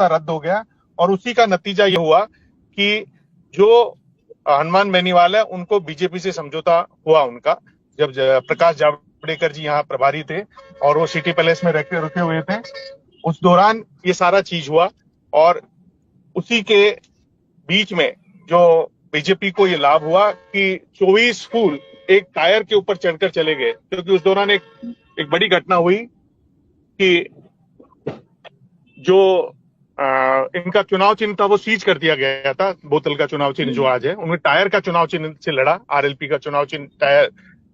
रद्द हो गया और उसी का नतीजा ये हुआ कि जो हनुमान बेनीवाल है उनको बीजेपी से समझौता हुआ उनका, जब प्रकाश जावड़ेकर जी यहाँ प्रभारी थे और वो सिटी पैलेस में रुके हुए थे, उस दौरान ये सारा चीज हुआ। और उसी के बीच में जो बीजेपी को ये लाभ हुआ कि 24 फूल एक टायर के ऊपर चढ़कर चले गए, क्योंकि उस दौरान एक बड़ी घटना हुई कि जो इनका चुनाव चिन्ह था वो सीज कर दिया गया था। बोतल का चुनाव चिन्ह जो आज है, उन्हें टायर का चुनाव चिन्ह से लड़ा। आरएलपी का चुनाव चिन्ह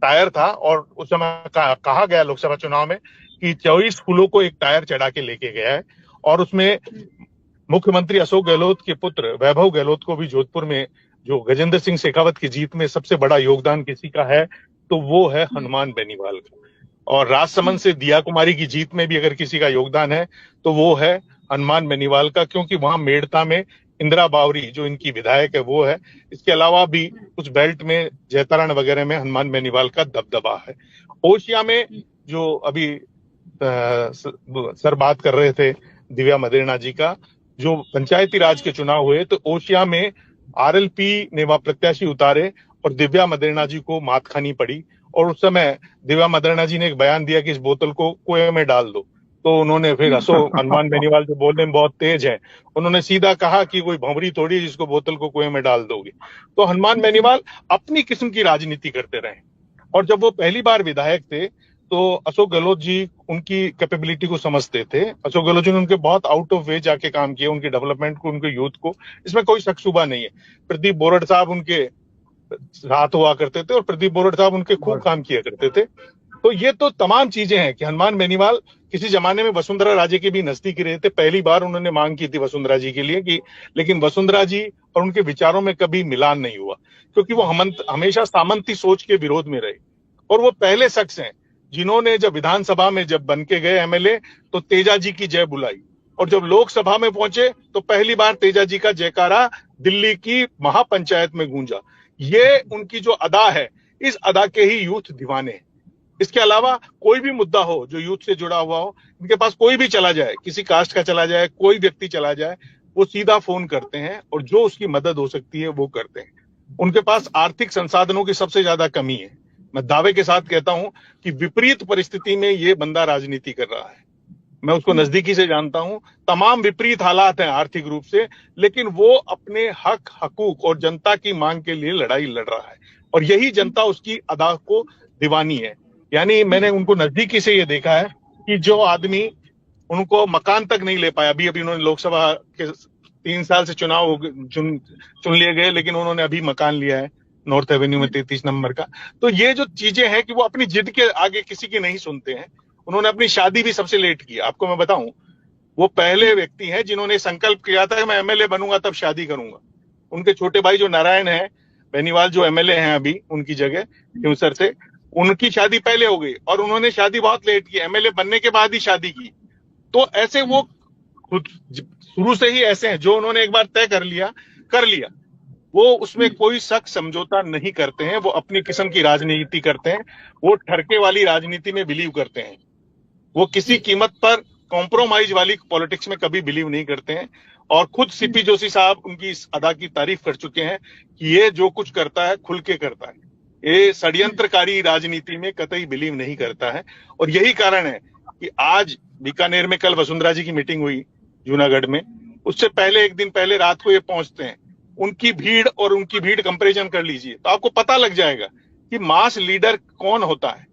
टायर था और उस समय कहा गया लोकसभा चुनाव में कि 24 फूलों को एक टायर चढ़ा के लेके गया है। और उसमें मुख्यमंत्री अशोक गहलोत के पुत्र वैभव गहलोत को भी जोधपुर में जो गजेंद्र सिंह शेखावत की जीत में सबसे बड़ा योगदान किसी का है तो वो है हनुमान बेनीवाल का। और राजसमंद से दिया कुमारी की जीत में भी अगर किसी का योगदान है तो वो है हनुमान बेनीवाल का, क्योंकि वहां मेड़ता में इंदिरा बावरी जो इनकी विधायक है वो है। इसके अलावा भी कुछ बेल्ट में जैतारण वगैरह में हनुमान बेनीवाल का दबदबा है। ओशिया में जो अभी सर बात कर रहे थे दिव्या मदेरणा जी का, जो पंचायती राज के चुनाव हुए तो ओशिया में आरएलपी ने वहां प्रत्याशी उतारे और दिव्या मदेरणा जी को मात खानी पड़ी। और उस समय दिव्या मदेरणा जी ने एक बयान दिया कि इस बोतल को कुएं में डाल दो, तो उन्होंने फिर हनुमान बेनीवाल जो बोलने में बहुत तेज है, उन्होंने सीधा कहा कि कोई भंवरी थोड़ी जिसको बोतल को कुएं में डाल दोगे। तो हनुमान बेनीवाल अपनी किस्म की राजनीति करते रहे। और जब वो पहली बार विधायक थे तो अशोक गहलोत जी उनकी कैपेबिलिटी को समझते थे। अशोक गहलोत जी ने उनके बहुत आउट ऑफ वे जाके काम किया, उनके डेवलपमेंट को, उनके यूथ को, इसमें कोई शक शुबा नहीं है। प्रदीप बोरड साहब उनके साथ हुआ करते थे और प्रदीप बोरड साहब उनके खूब काम किया करते थे। तो ये तो तमाम चीजें हैं कि हनुमान बेनीवाल किसी जमाने में वसुंधरा राजे के भी नजदीक रहे थे। पहली बार उन्होंने मांग की थी वसुंधरा जी के लिए कि, लेकिन वसुंधरा जी और उनके विचारों में कभी मिलान नहीं हुआ, क्योंकि वो हमेशा सामंती सोच के विरोध में रहे। और वो पहले शख्स हैं जिन्होंने जब विधानसभा में जब बन के गए एमएलए तो तेजा जी की जय बुलाई, और जब लोकसभा में पहुंचे तो पहली बार तेजा जी का जयकारा दिल्ली की महापंचायत में गूंजा। ये उनकी जो अदा है, इस अदा के ही यूथ दीवाने हैं। इसके अलावा कोई भी मुद्दा हो जो यूथ से जुड़ा हुआ हो, इनके पास कोई भी चला जाए, किसी कास्ट का चला जाए, कोई व्यक्ति चला जाए, वो सीधा फोन करते हैं और जो उसकी मदद हो सकती है वो करते हैं। उनके पास आर्थिक संसाधनों की सबसे ज्यादा कमी है। मैं दावे के साथ कहता हूं कि विपरीत परिस्थिति में ये बंदा राजनीति कर रहा है। मैं उसको नजदीकी से जानता हूं। तमाम विपरीत हालात हैं आर्थिक रूप से, लेकिन वो अपने हक हकूक और जनता की मांग के लिए लड़ाई लड़ रहा है और यही जनता उसकी अदा को दीवानी है। यानी मैंने उनको नजदीकी से ये देखा है कि जो आदमी उनको मकान तक नहीं ले पाया, अभी उन्होंने लोकसभा के 3 साल से चुनाव चुन लिए गए, लेकिन उन्होंने अभी मकान लिया है नॉर्थ एवेन्यू में 33 नंबर का। तो ये जो चीजें हैं कि वो अपनी जिद के आगे किसी की नहीं सुनते हैं। उन्होंने अपनी शादी भी सबसे लेट की। आपको मैं बताऊं, वो पहले व्यक्ति हैं जिन्होंने संकल्प किया था कि मैं एमएलए बनूंगा तब शादी करूंगा। उनके छोटे भाई जो नारायण है बेनीवाल, जो एमएलए हैं अभी उनकी जगह क्यूसर से, उनकी शादी पहले हो गई और उन्होंने शादी बहुत लेट की, एमएलए बनने के बाद ही शादी की। तो ऐसे वो खुद शुरू से ही ऐसे हैं, जो उन्होंने एक बार तय कर लिया, वो उसमें कोई शक समझौता नहीं करते हैं। वो अपनी किस्म की राजनीति करते हैं। वो ठरके वाली राजनीति में बिलीव करते हैं। वो किसी कीमत पर कॉम्प्रोमाइज वाली पॉलिटिक्स में कभी बिलीव नहीं करते हैं। और खुद सीपी जोशी साहब उनकी इस अदा की तारीफ कर चुके हैं कि ये जो कुछ करता है खुल के करता है, ये षड्यंत्रकारी राजनीति में कतई बिलीव नहीं करता है। और यही कारण है कि आज बीकानेर में कल वसुंधरा जी की मीटिंग हुई जूनागढ़ में, उससे पहले एक दिन पहले रात को ये पहुंचते हैं। उनकी भीड़ और उनकी भीड़ कंपैरिजन कर लीजिए तो आपको पता लग जाएगा कि मास लीडर कौन होता है,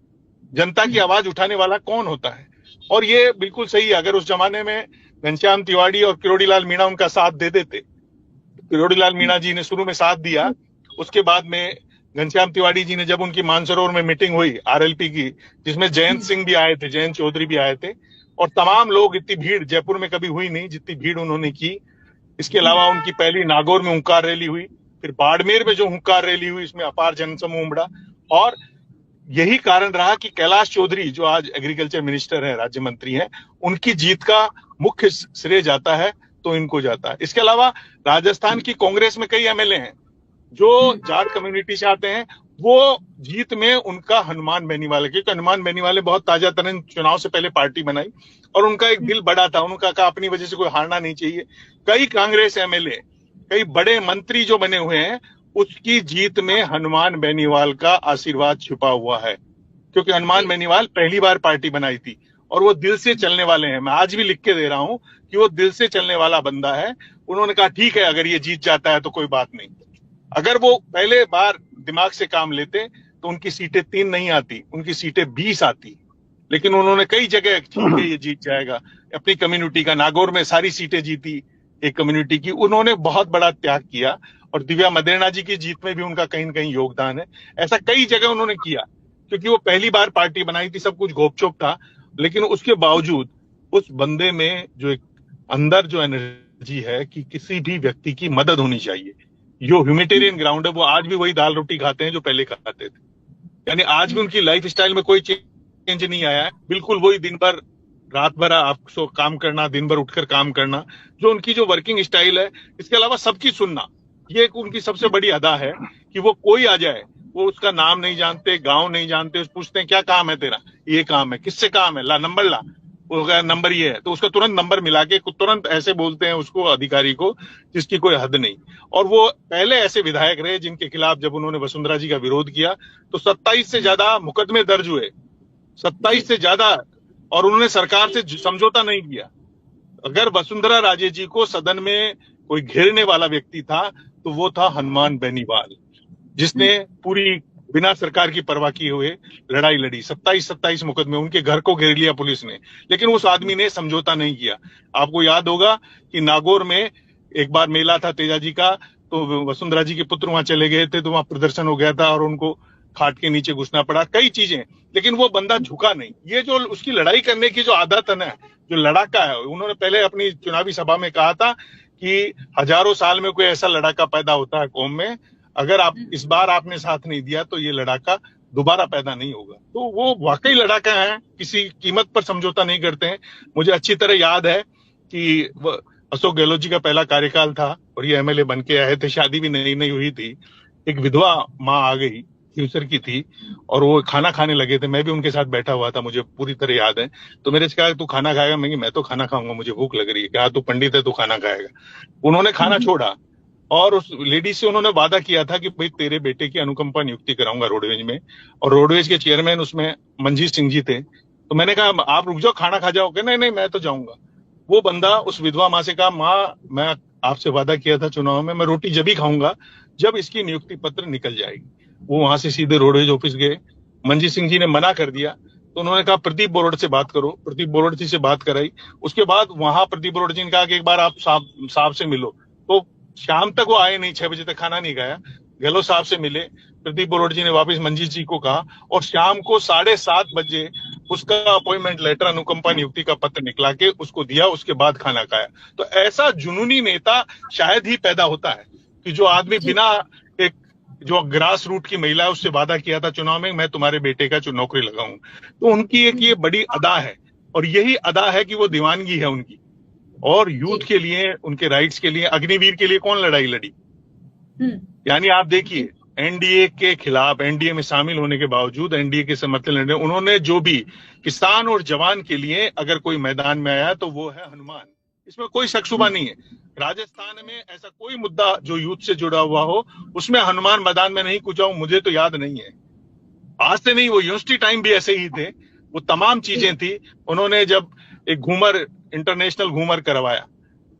जनता की आवाज उठाने वाला कौन होता है। और ये बिल्कुल सही है। अगर उस जमाने में घनश्याम तिवारी और किरोड़ीलाल मीणा उनका साथ दे देते, किरोड़ीलाल मीणा जी ने शुरू में साथ दिया, उसके बाद में घनश्याम तिवारी जी ने, जब उनकी मानसरोवर में मीटिंग हुई आरएलपी की, जिसमें जयंत सिंह भी आए थे, जयंत चौधरी भी आए थे, और तमाम लोग, इतनी भीड़ जयपुर में कभी हुई नहीं जितनी भीड़ उन्होंने की। इसके अलावा उनकी पहली नागौर में हुंकार रैली हुई, फिर बाड़मेर में जो हुंकार रैली हुई इसमें अपार जनसमूह उमड़ा। और यही कारण रहा कि कैलाश चौधरी जो आज एग्रीकल्चर मिनिस्टर है, राज्य मंत्री हैं, उनकी जीत का मुख्य श्रेय जाता है तो इनको जाता है। इसके अलावा राजस्थान की कांग्रेस में कई एमएलए हैं जो जाट कम्युनिटी से आते हैं, वो जीत में उनका हनुमान बेनीवाल, क्योंकि हनुमान बेनीवाल ने बहुत ताजा तरीन चुनाव से पहले पार्टी बनाई और उनका एक दिल बड़ा था, उनका कहा अपनी वजह से कोई हारना नहीं चाहिए। कई कांग्रेस एमएलए, कई बड़े मंत्री जो बने हुए हैं, उसकी जीत में हनुमान बेनीवाल का आशीर्वाद छुपा हुआ है, क्योंकि हनुमान बेनीवाल पहली बार पार्टी बनाई थी और वो दिल से चलने वाले हैं। मैं आज भी लिख के दे रहा हूं कि वो दिल से चलने वाला बंदा है। उन्होंने कहा ठीक है, अगर ये जीत जाता है तो कोई बात नहीं। अगर वो पहले बार दिमाग से काम लेते तो उनकी सीटें 3 नहीं आती, उनकी सीटें 20 आती। लेकिन उन्होंने कई जगह ठीक है ये जीत जाएगा, अपनी कम्युनिटी का, नागौर में सारी सीटें जीती एक कम्युनिटी की, उन्होंने बहुत बड़ा त्याग किया। और दिव्या मदेरणा जी की जीत में भी उनका कहीं न कहीं योगदान है। ऐसा कई जगह उन्होंने किया, क्योंकि वो पहली बार पार्टी बनाई थी, सब कुछ घोपचोप था, लेकिन उसके बावजूद उस बंदे में जो एक अंदर जो एनर्जी है कि किसी भी व्यक्ति की मदद होनी चाहिए, जो ह्यूमैनिटेरियन ग्राउंड है, वो आज भी वही दाल रोटी खाते हैं जो पहले खाते थे। यानी आज भी उनकी लाइफ स्टाइल में कोई चेंज नहीं आया है, बिल्कुल वही दिन भर रात भर आपको काम करना, दिन भर उठकर काम करना, जो उनकी जो वर्किंग स्टाइल है। इसके अलावा सबकी सुनना, ये एक उनकी सबसे बड़ी अदा है कि वो कोई आ जाए, वो उसका नाम नहीं जानते, गांव नहीं जानते, पूछते हैं क्या काम है तेरा, ये काम है, किससे काम है, ला नंबर ला, वो नंबर ये है, तो उसका तुरंत नंबर मिला के तुरंत ऐसे बोलते हैं उसको, अधिकारी को, जिसकी कोई हद नहीं। और वो पहले ऐसे विधायक रहे जिनके खिलाफ जब उन्होंने वसुंधरा जी का विरोध किया तो 27 से ज्यादा मुकदमे दर्ज हुए, 27 से ज्यादा, और उन्होंने सरकार से समझौता नहीं किया। अगर वसुंधरा राजे जी को सदन में कोई घेरने वाला व्यक्ति था तो वो था हनुमान बेनीवाल, जिसने पूरी बिना सरकार की परवाह किए हुए लड़ाई लड़ी। 27 मुकदमे, उनके घर को घेर लिया पुलिस ने, लेकिन उस आदमी ने समझौता नहीं किया। आपको याद होगा कि नागौर में एक बार मेला था तेजा जी का, तो वसुंधरा जी के पुत्र वहां चले गए थे, तो वहां प्रदर्शन हो गया था और उनको खाट के नीचे घुसना पड़ा, कई चीजें, लेकिन वो बंदा झुका नहीं। ये जो उसकी लड़ाई करने की जो आदत है ना, जो लड़ाका है, उन्होंने पहले अपनी चुनावी सभा में कहा था कि हजारों साल में कोई ऐसा लड़ाका पैदा होता है कौम में, अगर आप इस बार आपने साथ नहीं दिया तो ये लड़ाका दोबारा पैदा नहीं होगा। तो वो वाकई लड़ाका है, किसी कीमत पर समझौता नहीं करते हैं। मुझे अच्छी तरह याद है कि अशोक गहलोत जी का पहला कार्यकाल था और ये एमएलए बन के आए थे, शादी भी नई हुई थी, एक विधवा माँ आ गई, फ्यूचर की थी, और वो खाना खाने लगे थे, मैं भी उनके साथ बैठा हुआ था, मुझे पूरी तरह याद है। तो मेरे से कहा तू खाना खाएगा, मैं तो खाना खाऊंगा, मुझे भूख लग रही है। क्या तू पंडित है, तू खाना खाएगा? उन्होंने खाना छोड़ा और उस लेडी से उन्होंने वादा किया था कि भाई तेरे बेटे की अनुकंपा नियुक्ति कराऊंगा रोडवेज में, और रोडवेज के चेयरमैन उसमें मंजीत सिंह जी थे। तो मैंने कहा आप रुक जाओ, खाना खा जाओ। नहीं मैं तो जाऊंगा। वो बंदा उस विधवा माँ से कहा, माँ मैं आपसे वादा किया था चुनाव में, मैं रोटी जब ही खाऊंगा जब इसकी नियुक्ति पत्र निकल जाएगी। वो वहां से सीधे रोडवेज ऑफिस गए, मंजीत सिंह जी ने मना कर दिया, तो उन्होंने कहा प्रदीप बोरड से बात करो। प्रदीप बोरड जी से बात कराई, उसके बाद वहां प्रदीप बोरड जी ने कहा कि एक बार आप साहब से मिलो। तो शाम तक वो आए नहीं, 6 बजे तक खाना नहीं खाया, गहलोत साहब से मिले, प्रदीप बोरड जी ने वापस मंजीत जी को कहा, और शाम को 7:30 बजे उसका अपॉइंटमेंट लेटर, अनुकंपा नियुक्ति का पत्र निकला के उसको दिया, उसके बाद खाना खाया। तो ऐसा जुनूनी नेता शायद ही पैदा होता है कि जो आदमी बिना एक जो ग्रास रूट की महिला है उससे वादा किया था चुनाव में, मैं तुम्हारे बेटे का नौकरी लगाऊं। तो उनकी एक ये बड़ी अदा है, और यही अदा है कि वो दीवानगी है उनकी। और यूथ के लिए, उनके राइट्स के लिए, अग्निवीर के लिए कौन लड़ाई लड़ी? यानी आप देखिए, एनडीए के खिलाफ, एनडीए में शामिल होने के बावजूद एनडीए के समर्थन लड़ने, उन्होंने जो भी किसान और जवान के लिए अगर कोई मैदान में आया तो वो है हनुमान। इसमें कोई शक शुबा नहीं है। राजस्थान में ऐसा कोई मुद्दा जो यूथ से जुड़ा हुआ हो उसमें हनुमान मैदान में नहीं कूदा हूं, मुझे तो याद नहीं है। आज से नहीं, वो यूनिवर्सिटी टाइम भी ऐसे ही थे, वो तमाम चीजें थी। उन्होंने जब एक घूमर, इंटरनेशनल घूमर करवाया,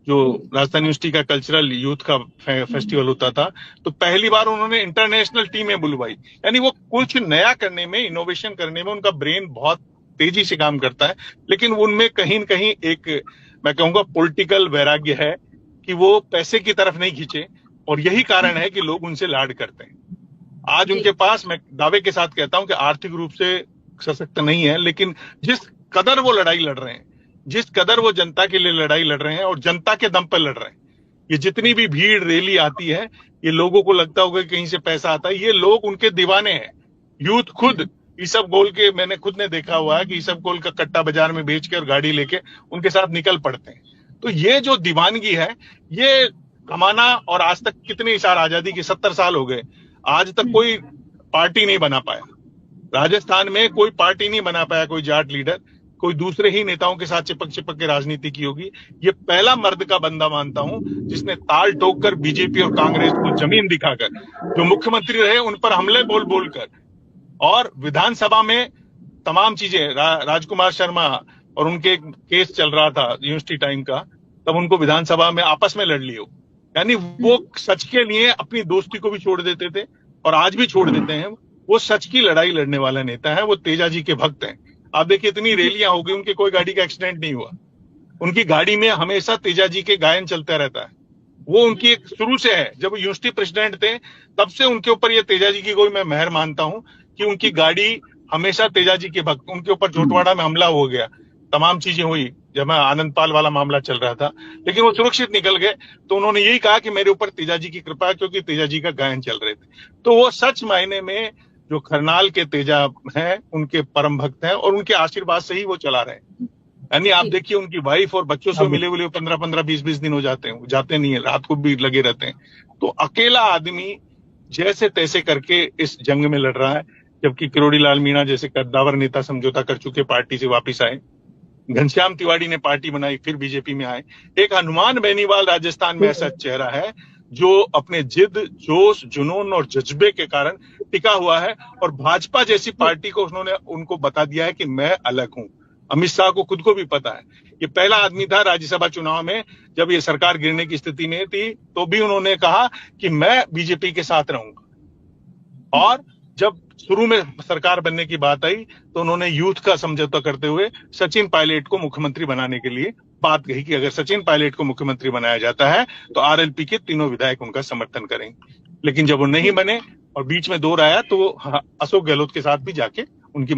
जो राजस्थान यूनिवर्सिटी का कल्चरल यूथ का फेस्टिवल होता था, तो पहली बार उन्होंने इंटरनेशनल टीमें बुलवाई। यानी वो कुछ नया करने में, इनोवेशन करने में उनका ब्रेन बहुत तेजी से काम करता है। लेकिन उनमें कहीं न कहीं एक, मैं कहूंगा, पॉलिटिकल वैराग्य है कि वो पैसे की तरफ नहीं खींचे, और यही कारण है कि लोग उनसे लाड करते हैं। आज उनके पास, मैं दावे के साथ कहता हूं कि आर्थिक रूप से सशक्त नहीं है, लेकिन जिस कदर वो लड़ाई लड़ रहे हैं, जिस कदर वो जनता के लिए लड़ाई लड़ रहे हैं और जनता के दम पर लड़ रहे हैं, ये जितनी भी भीड़ रैली आती है, ये लोगों को लगता होगा कहीं से पैसा आता है, ये लोग उनके दीवाने हैं। यूथ खुद ईसब गोल के, मैंने खुद ने देखा हुआ है कि ईसब गोल का कट्टा बाजार में बेच के और गाड़ी लेके उनके साथ निकल पड़ते हैं। तो ये जो दीवानगी है, ये कमाना, और आज तक कितनी साल, आजादी के 70 साल हो गए, आज तक कोई पार्टी नहीं बना पाया। राजस्थान में कोई पार्टी नहीं बना पाया, कोई जाट लीडर, कोई दूसरे ही नेताओं के साथ चिपक चिपक के राजनीति की होगी। ये पहला मर्द का बंदा मानता हूं जिसने ताल ठोक कर बीजेपी और कांग्रेस को जमीन दिखाकर, जो मुख्यमंत्री रहे उन पर हमले बोल बोलकर, और विधानसभा में तमाम चीजें, राजकुमार शर्मा और उनके केस चल रहा था यूनिवर्सिटी टाइम का, तब उनको विधानसभा में आपस में लड़ लियो। यानी वो सच के लिए अपनी दोस्ती को भी छोड़ देते थे और आज भी छोड़ देते हैं। वो सच की लड़ाई लड़ने वाला नेता है, वो तेजा जी के भक्त हैं। आप देखिए इतनी रैलियां हो गई, उनके कोई गाड़ी का एक्सीडेंट नहीं हुआ। उनकी गाड़ी में हमेशा तेजा जी के गायन चलता रहता है। वो उनकी एक शुरू से है, जब यूनिवर्सिटी प्रेसिडेंट थे तब से उनके ऊपर ये तेजा जी की कोई मैं मेहर मानता हूं कि उनकी गाड़ी हमेशा तेजा जी के भक्त। उनके ऊपर झोटवाड़ा में हमला हो गया, तमाम चीजें हुई, जब मैं आनंदपाल वाला मामला चल रहा था, लेकिन वो सुरक्षित निकल गए। तो उन्होंने यही कहा कि मेरे ऊपर तेजा जी की कृपा है, क्योंकि तेजा जी का गायन चल रहे थे। तो वो सच मायने में जो करनाल के तेजा हैं उनके परम भक्त हैं और उनके आशीर्वाद से ही वो चला रहे हैं। यानी आप देखिए उनकी वाइफ और बच्चों से मिले हुए 15-15, 20-20 दिन हो जाते हैं, जाते नहीं है, रात को भी लगे रहते हैं। तो अकेला आदमी जैसे तैसे करके इस जंग में लड़ रहा है, जबकि किरोड़ी लाल मीणा जैसे कद्दावर नेता समझौता कर चुके पार्टी से वापिस आए, घनश्याम तिवारी ने पार्टी बनाई फिर बीजेपी में आए। एक हनुमान बेनीवाल राजस्थान में ऐसा चेहरा है जो अपने जिद, जोश, जुनून और जज्बे के कारण टिका हुआ है और भाजपा जैसी पार्टी को उन्होंने उनको बता दिया है कि मैं अलग हूं। अमित शाह को खुद को भी पता है। ये पहला आदमी था राज्यसभा चुनाव में, जब ये सरकार गिरने की स्थिति में थी तो भी उन्होंने कहा कि मैं बीजेपी के साथ रहूंगा। और जब शुरू में सरकार बनने की बात आई तो उन्होंने यूथ का समझौता करते हुए सचिन पायलट को मुख्यमंत्री बनाने के लिए बात कही कि अगर सचिन पायलट को मुख्यमंत्री बनाया जाता है तो आरएलपी के तीनों विधायक उनका समर्थन करेंगे। लेकिन जब वो नहीं बने और बीच में दौर आया तो अशोक गहलोत के साथ भी जाके उनकी